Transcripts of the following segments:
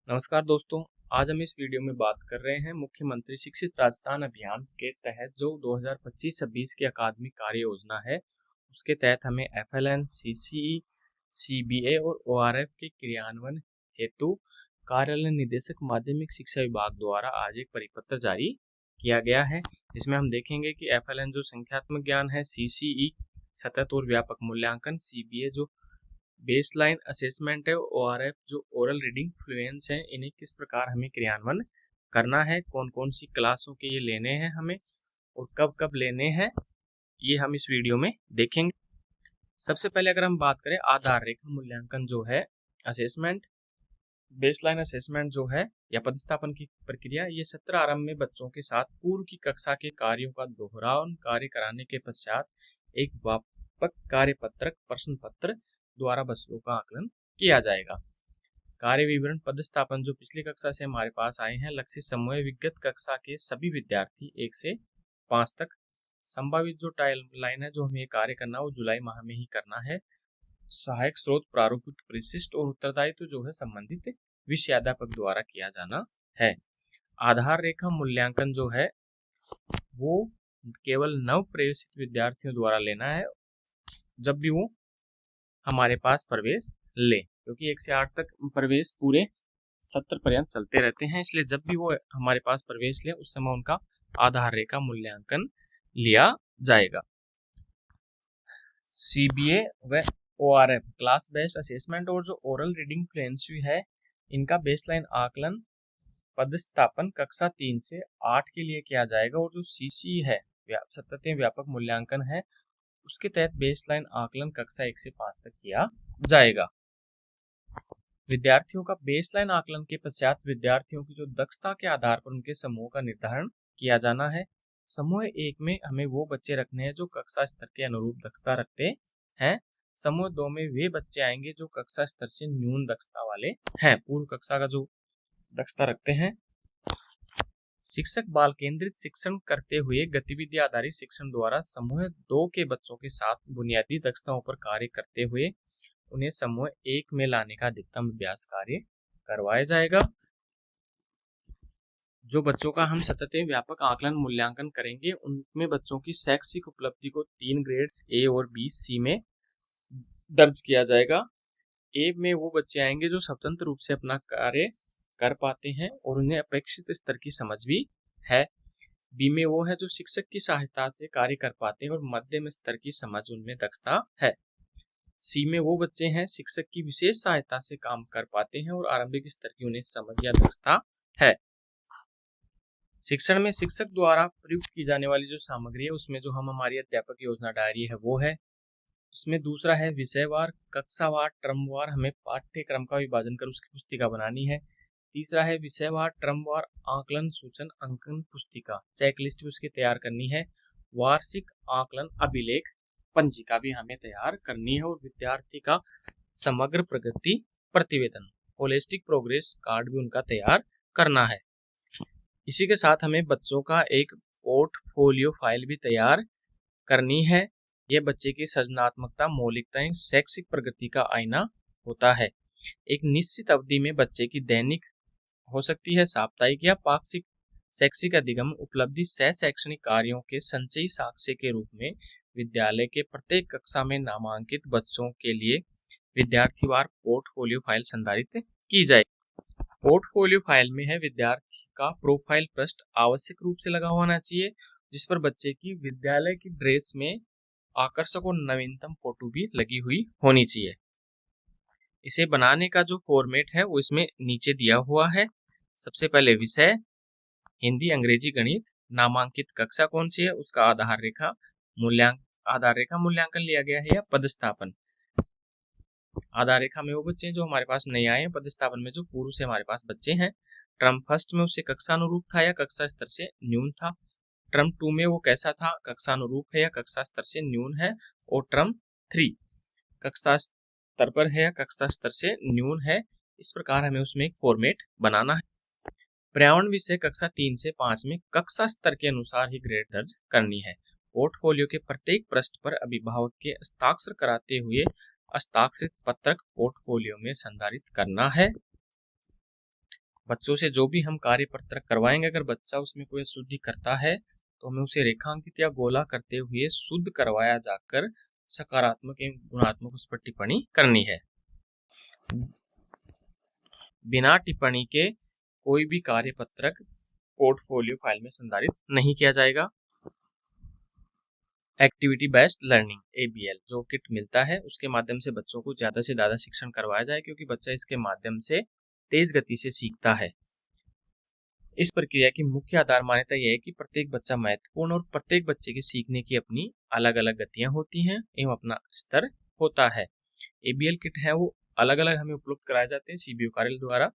नमस्कार दोस्तों। आज हम इस वीडियो में बात कर रहे हैं मुख्यमंत्री शिक्षित राजस्थान अभियान के तहत जो 2025-26 की अकादमिक कार्य योजना है, उसके तहत हमें एफएलएन, सीसीई, सीबीए और ओआरएफ के क्रियान्वयन हेतु कार्यालय निदेशक माध्यमिक शिक्षा विभाग द्वारा आज एक परिपत्र जारी किया गया है। इसमें हम देखेंगे कि एफएलएन जो संख्यात्मक ज्ञान है, सीसीई सतत और व्यापक मूल्यांकन, सीबीए जो बेसलाइन असेसमेंट है, ओआरएफ जो ओरल रीडिंग फ्लुएंस है, इन्हें किस प्रकार हमें क्रियान्वयन करना है, कौन कौन सी क्लासों के ये लेने हैं हमें और कब कब लेने हैं, ये हम इस वीडियो में देखेंगे। सबसे पहले अगर हम बात करें आधार रेखा मूल्यांकन जो है असेसमेंट, बेसलाइन असेसमेंट जो है या पदस्थापन की प्रक्रिया, ये सत्र आरंभ में बच्चों के साथ पूर्व की कक्षा के कार्यों का दोहराव कार्य कराने के पश्चात एक व्यापक कार्यपत्रक प्रश्न पत्र द्वारा बच्चों का आकलन किया जाएगा। कार्य विवरण पदस्थापन जो पिछली कक्षा से हमारे पास आए हैं, लक्षित समूह विगत कक्षा के सभी विद्यार्थी 1 से 5 तक। संभावित जो टाइमलाइन है जो हमें कार्य करना है वो जुलाई माह में ही करना है। सहायक स्रोत प्रारूपिक परिशिष्ट और उत्तरदायित्व जो है संबंधित विषयाध्यापक द्वारा किया जाना है। आधार रेखा मूल्यांकन जो है वो केवल नव प्रवेशित विद्यार्थियों द्वारा लेना है जब भी वो हमारे पास प्रवेश ले, क्योंकि 1 से 8 तक प्रवेश पूरे सत्र पर्यंत चलते रहते हैं, इसलिए जब भी वो हमारे पास प्रवेश ले उस समय उनका आधार रेखा मूल्यांकन लिया जाएगा। सीबीए व ओआरएफ क्लास बेस्ड असेसमेंट और जो ओरल रीडिंग फ्लुएंसी है, इनका बेसलाइन आकलन पदस्थापन कक्षा 3 से 8 के लिए किया जाएगा और जो सीसी है सतत व्यापक मूल्यांकन है, उसके तहत बेसलाइन आकलन कक्षा 1 से 5 तक किया जाएगा। विद्यार्थियों का बेसलाइन आकलन के पश्चात विद्यार्थियों की जो दक्षता के आधार पर उनके समूह का निर्धारण किया जाना है। समूह 1 में हमें वो बच्चे रखने हैं जो कक्षा स्तर के अनुरूप दक्षता रखते हैं। समूह 2 में वे बच्चे आएंगे जो कक्षा स्तर से न्यून दक्षता वाले हैं, पूर्व कक्षा का जो दक्षता रखते हैं। शिक्षक बाल केंद्रित शिक्षण करते हुए गतिविधि आधारित शिक्षण द्वारा समूह 2 के बच्चों के साथ बुनियादी दक्षताओं पर कार्य करते हुए उन्हें समूह 1 में लाने का अधिकतम अभ्यास कार्य करवाया जाएगा। जो बच्चों का हम सतत व्यापक आकलन मूल्यांकन करेंगे उनमें बच्चों की शैक्षिक उपलब्धि को 3 ग्रेड्स ए और बी सी में दर्ज किया जाएगा। ए में वो बच्चे आएंगे जो स्वतंत्र रूप से अपना कार्य कर पाते हैं और उन्हें अपेक्षित स्तर की समझ भी है। बी में वो है जो शिक्षक की सहायता से कार्य कर पाते हैं और मध्यम स्तर की समझ उनमें दक्षता है। सी में वो बच्चे हैं शिक्षक की विशेष सहायता से काम कर पाते हैं और आरंभिक स्तर की उन्हें समझ या दक्षता है। शिक्षण में शिक्षक द्वारा प्रयुक्त की जाने वाली जो सामग्री है उसमें जो हम हमारी अध्यापक योजना डायरी है वो है। उसमें दूसरा है विषयवार, कक्षावार, टर्मवार हमें पाठ्यक्रम का विभाजन कर उसकी पुस्तिका बनानी है। तीसरा है विषयवार, टर्मवार आकलन सूचन अंकन पुस्तिका, चेकलिस्ट भी उसकी तैयार करनी है। वार्षिक आकलन अभिलेख पंजिका भी हमें तैयार करनी है और विद्यार्थी का समग्र प्रगति प्रतिवेदन, होलिस्टिक प्रोग्रेस कार्ड भी उनका तैयार करना है। इसी के साथ हमें बच्चों का एक पोर्टफोलियो फाइल भी तैयार करनी है। यह बच्चे की सृजनात्मकता, मौलिकताएं, शैक्षिक प्रगति का आईना होता है। एक निश्चित अवधि में बच्चे की दैनिक हो सकती है, साप्ताहिक या पाक्षिक शैक्षिक अधिगम उपलब्धि सह शैक्षणिक कार्यों के संचयी साक्ष्य के रूप में विद्यालय के प्रत्येक कक्षा में नामांकित बच्चों के लिए विद्यार्थीवार पोर्टफोलियो फाइल संधारित की जाएगी। पोर्टफोलियो फाइल में है विद्यार्थी का प्रोफाइल पृष्ठ आवश्यक रूप से लगा होना चाहिए, जिस पर बच्चे की विद्यालय की ड्रेस में आकर्षक और नवीनतम फोटो भी लगी हुई होनी चाहिए। इसे बनाने का जो फॉर्मेट है वो इसमें नीचे दिया हुआ है। सबसे पहले विषय हिंदी, अंग्रेजी, गणित, नामांकित कक्षा कौन सी है उसका आधार रेखा मूल्यांकन लिया गया है या पदस्थापन। आधार रेखा में वो बच्चे जो हमारे पास नए आए हैं, पदस्थापन में जो पूर्व से हमारे पास बच्चे हैं। टर्म फर्स्ट में उसे कक्षा अनुरूप था या कक्षा स्तर से न्यून था। टर्म 2 में वो कैसा था, कक्षा अनुरूप है या कक्षा स्तर से न्यून है। और टर्म 3 कक्षा स्तर पर है या कक्षा स्तर से न्यून है। इस प्रकार हमें उसमें एक फॉर्मेट बनाना है। पर्यावरण विषय कक्षा 3 से 5 में कक्षा स्तर के अनुसार ही ग्रेड दर्ज करनी है। पोर्टफोलियो के प्रत्येक पृष्ठ पर अभिभावक के हस्ताक्षर कराते हुए हस्ताक्षरित पत्रक पोर्टफोलियो में संधारित करना है। बच्चों से जो भी हम कार्य पत्रक करवाएंगे, अगर बच्चा उसमें कोई अशुद्धि करता है तो हमें उसे रेखांकित या गोला करते हुए शुद्ध करवाया जाकर सकारात्मक एवं गुणात्मक उस पर टिप्पणी करनी है। बिना टिप्पणी के कोई भी कार्य पत्रक पोर्टफोलियो फाइल में संधारित नहीं किया जाएगा। एक्टिविटी बेस्ड लर्निंग ABL जो किट मिलता है उसके माध्यम से बच्चों को ज़्यादा से ज़्यादा शिक्षण करवाया जाए, क्योंकि बच्चा इसके माध्यम से तेज गति से सीखता है। इस प्रक्रिया की मुख्य आधार मान्यता यह है कि प्रत्येक बच्चा महत्वपूर्ण और प्रत्येक बच्चे के सीखने की अपनी अलग अलग गतियां होती हैं एवं अपना स्तर होता है। ABL किट है वो अलग अलग हमें उपलब्ध कराए जाते हैं CBO कार्यालय द्वारा,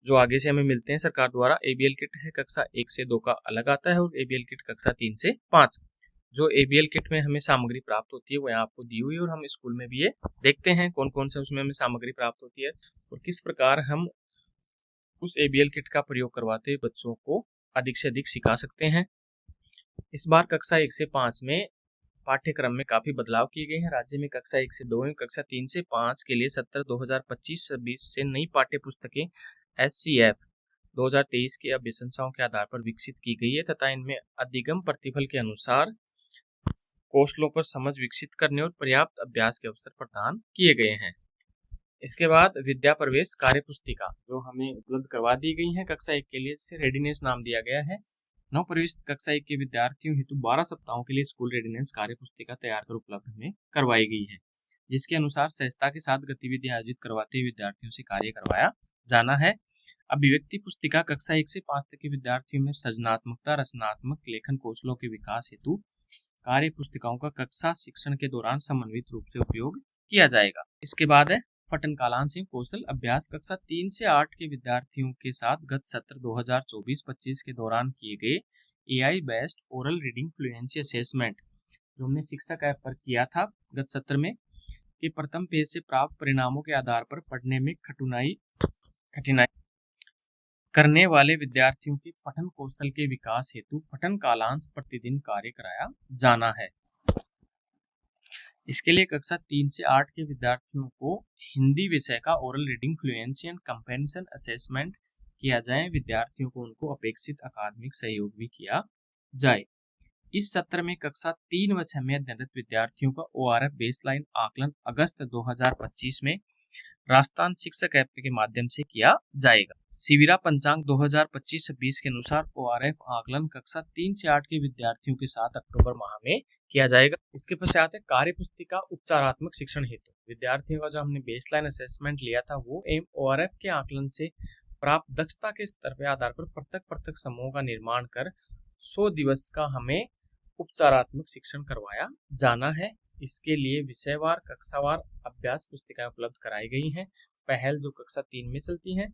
जो आगे से हमें मिलते हैं सरकार द्वारा। ABL किट है कक्षा 1 से 2 का अलग आता है और ABL किट कक्षा 3 से 5। जो ABL किट में हमें सामग्री प्राप्त होती है वो यहाँ आपको दी हुई है और हम स्कूल में भी ये देखते हैं कौन कौन से उसमें हमें सामग्री प्राप्त होती है और किस प्रकार हम उस ABL किट का प्रयोग करवाते हुए बच्चों को अधिक से अधिक सिखा सकते हैं। इस बार कक्षा 1 से 5 में पाठ्यक्रम में काफी बदलाव किए गए हैं। राज्य में कक्षा 1 से 2 एवं कक्षा 3 से 5 के लिए 2025-26 से नई पाठ्य पुस्तकें SCF 2023 की अभ्यासाओं के आधार पर विकसित की गई है तथा इनमें अधिगम प्रतिफल के अनुसार कौशलों पर समझ विकसित करने और पर्याप्त अभ्यास के अवसर प्रदान किए गए हैं। इसके बाद विद्या प्रवेश कार्य पुस्तिका जो हमें उपलब्ध करवा दी गई है कक्षा 1 के लिए, जिसे रेडीनेस नाम दिया गया है। नव प्रवेश कक्षा 1 के विद्यार्थियों हेतु 12 सप्ताहों के लिए स्कूल रेडीनेस कार्य पुस्तिका तैयार कर उपलब्ध हमें करवाई गई है, जिसके अनुसार सहजता के साथ गतिविधि आयोजित करवाते हुए विद्यार्थियों से कार्य करवाया जाना है। अभिव्यक्ति पुस्तिका कक्षा 1 से 5 तक के विद्यार्थियों में सृजनात्मकता, रचनात्मक लेखन कौशलों के विकास हेतु कार्य पुस्तिकाओं का कक्षा शिक्षण के दौरान समन्वित रूप से उपयोग किया जाएगा। इसके बाद है पठन कालांश एवं कौशल अभ्यास कक्षा 3 से 8 के विद्यार्थियों के साथ गत सत्र 2024-25 के दौरान किए गए AI based oral reading fluency assessment जो हमने शिक्षक ऐप पर किया था गत सत्र में, कि प्रथम पेज से प्राप्त परिणामों के आधार पर पढ़ने में कठिनाई करने वाले विद्यार्थियों के पठन कौशल के विकास हेतु पठन कालांश प्रतिदिन कार्य कराया जाना है। इसके लिए कक्षा 3 से 8 के विद्यार्थियों को हिंदी विषय का oral reading fluency and comparison assessment किया जाए। विद्यार्थियों को उनको अपेक्षित अकादमिक सहयोग भी किया जाए। इस सत्र में कक्षा 3 व 6 में अध्ययनरत विद्यार्थियों का ORF बेसलाइन आकलन अगस्त 2025 में राजस्थान शिक्षक ऐप के माध्यम से किया जाएगा। शिविरा पंचांग 2025-26 के अनुसार ORF आकलन कक्षा 3 से 8 के विद्यार्थियों के साथ अक्टूबर माह में किया जाएगा। इसके पश्चात है कार्य पुस्तिका उपचारात्मक शिक्षण हेतु विद्यार्थियों का जो हमने बेसलाइन असेसमेंट लिया था वो ORF के आकलन से प्राप्त दक्षता के स्तर के आधार पर पृथक पृथक समूहों का निर्माण कर 100 दिवस का हमें उपचारात्मक शिक्षण करवाया जाना है। इसके लिए विषयवार कक्षावार अभ्यास पुस्तिकाएं उपलब्ध कराई गई हैं। पहल जो कक्षा 3 में चलती हैं,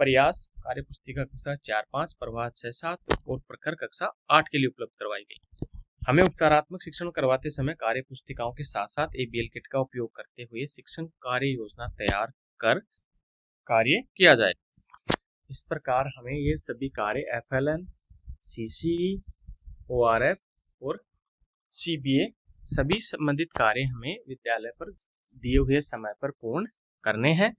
प्रयास कार्य पुस्तिका कक्षा 4-5, प्रभात 6-7 और प्रखर कक्षा 8 के लिए उपलब्ध करवाई गई। हमें उपचारात्मक शिक्षण करवाते समय कार्य पुस्तिकाओं के साथ साथ ABL किट का उपयोग करते हुए शिक्षण कार्य योजना तैयार कर कार्य किया जाए। इस प्रकार हमें ये सभी कार्य FLN, CCE, ORF और CBA सभी संबंधित कार्य हमें विद्यालय पर दिए हुए समय पर पूर्ण करने हैं।